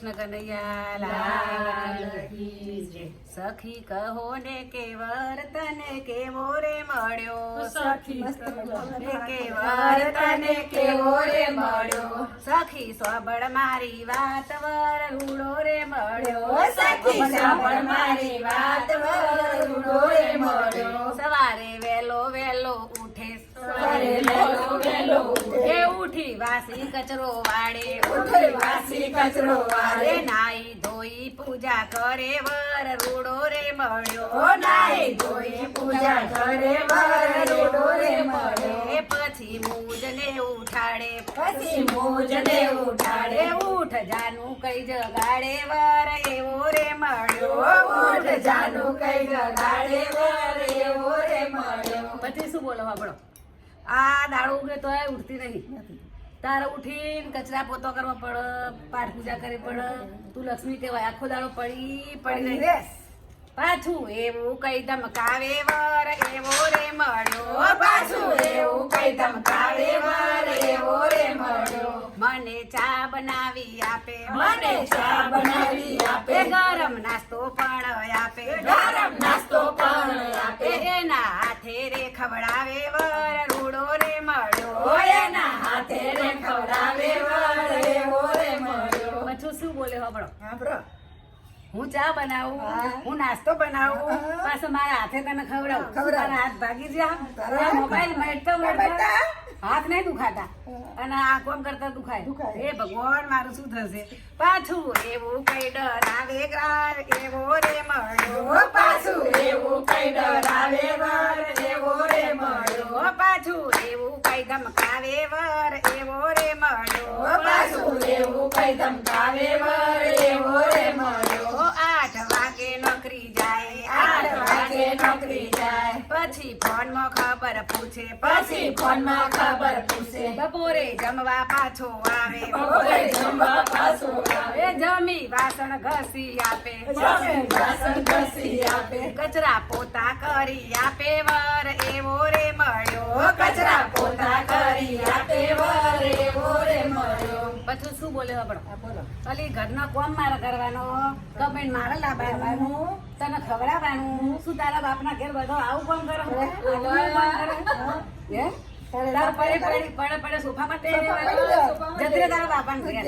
કનૈયા લાલ કી જય। સખી કહો ને કેવર તને કેવો રે મળ્યો, સખી કેવર તને કેવો રે મળ્યો, સખી સોબળ મારી વાત વર રૂડો રે મળ્યો, સખી સાંભળ મારી વાત વર રૂડો રે મળ્યો। સવારે વેલો વેલો ઉઠે, સવારે વહેલો વહેલો ઉઠે, એ ઉઠી વાસી કચરો વાળે, ઉઠી વાસી કચરો વાળે, નાઈ ધોઈ પૂજા કરે વર રૂડો રે મળ્યો, ઓ નાઈ ધોઈ પૂજા કરે વર રૂડો રે મળ્યો। એ પછી મૂજને ઉઠાડે, પછી મોજને ઉઠાડે, એ ઉઠ જાનું કઈ જગાડે વર એવો રે મળ્યો, ઉઠ જાનું કઈ જગાડે વર એવો રે મળ્યો। પછી શું બોલો આપણો આ દાડો ઉગે તો ઉઠતી નહીં, તારે ઉઠીને કચરા પોતો કરવો પડે, પાઠ પૂજા કરવી પડે, તું લક્ષ્મી કહેવાય, આખો દાડો પડી રહી। પાછું એવું કઈ ધમકાવે વર એવો રે મળ્યો, પાછું એવું કઈ ધમકાવે વર એવો રે મળ્યો। મને ચા બનાવી આપે, મને ચા બનાવી આપે, એ ગરમ નાસ્તો પણ આપે, ગરમ નાસ્તો પણ આપે, એના હાથે રે ખવડાવે વર રૂડો રે મળ્યો, ઓ એના હાથે રે ખવડાવે વર એવો રે મળ્યો। પછી શું બોલે આપણો સાંભળો, હું ચા બનાવું, હા. હું નાસ્તો બનાવું, હા. પાછો મારા હાથે તને ખવડાવું, ખવડાવું. તારા હાથ ભાગી જા, તારા મોબાઈલ મળતો બેટા. હાથ નહીં દુખાતા અને આ કોમ કરતા દુખાય. દુખાય, એ ભગવાન મારું શું થશે? પાછું એવું કઈ ડરાવે ગ્રાર એવો રે મળ્યો, ઓ પાછું એવું કઈ ડરાવે વર એવો રે મળ્યો, ઓ પાછું એવું કઈ ધમકાવે વર એવો રે મળ્યો, ઓ પાછું એવું કઈ ધમકાવે વર એવો રે મળ્યો। ઓ 8 વાગે નોકરી જાય, 8 વાગે નોકરી જાય, પછી ફોનમાં ખબર પૂછે, પછી ફોનમાં ખબર પૂછે, બપોરે જમવા પાછો આવે, બપોરે જમવા પાછો આવે, એ જમી વાસણ ઘસી આપે, જમી વાસણ ઘસી આપે, કચરા પોતા કરી આપે વર એવો રે મળ્યો, ઓ કચરા પોતા કરી આપે વર એવો રે મળ્યો। પછી શું બોલે આપણો આ બોલો, ખાલી ઘરનો કોમ મારે કરવાનો, કમેન્ટ મારે લાવવાનું, તને ખવડાવવાનું, શું તારા બાપના ઘેર બધો આવું કોમ કરો, આટલું કોમ કરે? હે? તારે પડે સોફામાં તે રહેવાનું. જતી રહે તારા બાપાને ઘેર.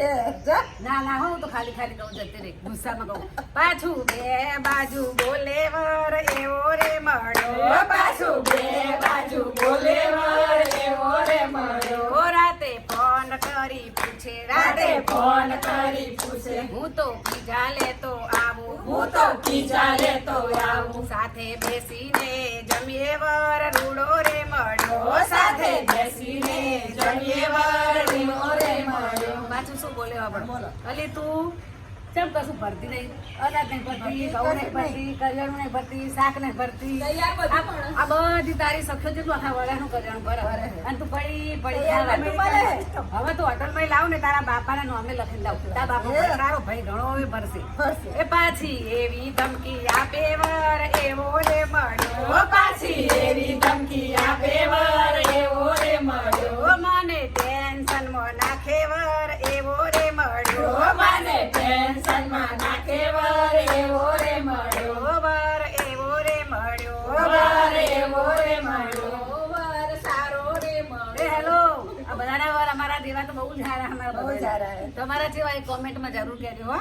ના ના હું તો ખાલી કહું જતી રહી, ગુસ્સામાં કહું. પાછું બે બાજુ બોલે વર એવો રે મળ્યો, ઓ પાછું બે બાજુ બોલે વર એવો રે મળ્યો, ઓ રાતે ફોન કરી પૂછે, રાતે ફોન કરી પૂછે, હું તો પીઝા લેતો આવું, હું તો પીઝા લેતો આવું, સાથે બેસીને જમીએ વર રૂડો રે મળ્યો, ઓ સાથે બેસીને જમીએ વર એવો રે મળ્યો। પાછું શું બોલ્યો આપણે? બોલો. અલી તું ચમ કશું ભરતી નહીં, અનાજ નહીં ભરતી, ઘઉં નહીં ભરતી, કરિયાણું નહીં ભરતી, શાક નહીં ભરતી, આ બધી તારી સખ્યો છે, તું આખા વરાનું કરિયાણું ભરે અને તું પડી ખાવાની. હવે તું હોટલમાં લાવ ને તારા બાપાના નામે લખીને લાવ, તારા બાપા તારો ભાઈ ઘણો હવે ભરશે। એ પાછી એવી ધમકી આપે વર એવો રે મળ્યો, ઓ પાછી એવી ધમકી આપે વર એવો રે મળ્યો, ઓ મને ટેન્શનમાં નાખે વર એવો રે મળ્યો, ઓ મને ટેન્શનમાં નાખે વર એવો રે મળ્યો, ઓ વર એવો રે મળ્યો, ઓ વર એવો રે મળ્યો, ઓ વર સારો રે એ મળ્યો। હેલો, આ બધાના વર અમારા જેવા તો બહુ સારા, અમારા બહુ બધા. સારા. તમારા જેવા કોમેન્ટમાં જરૂર કહેજો હો।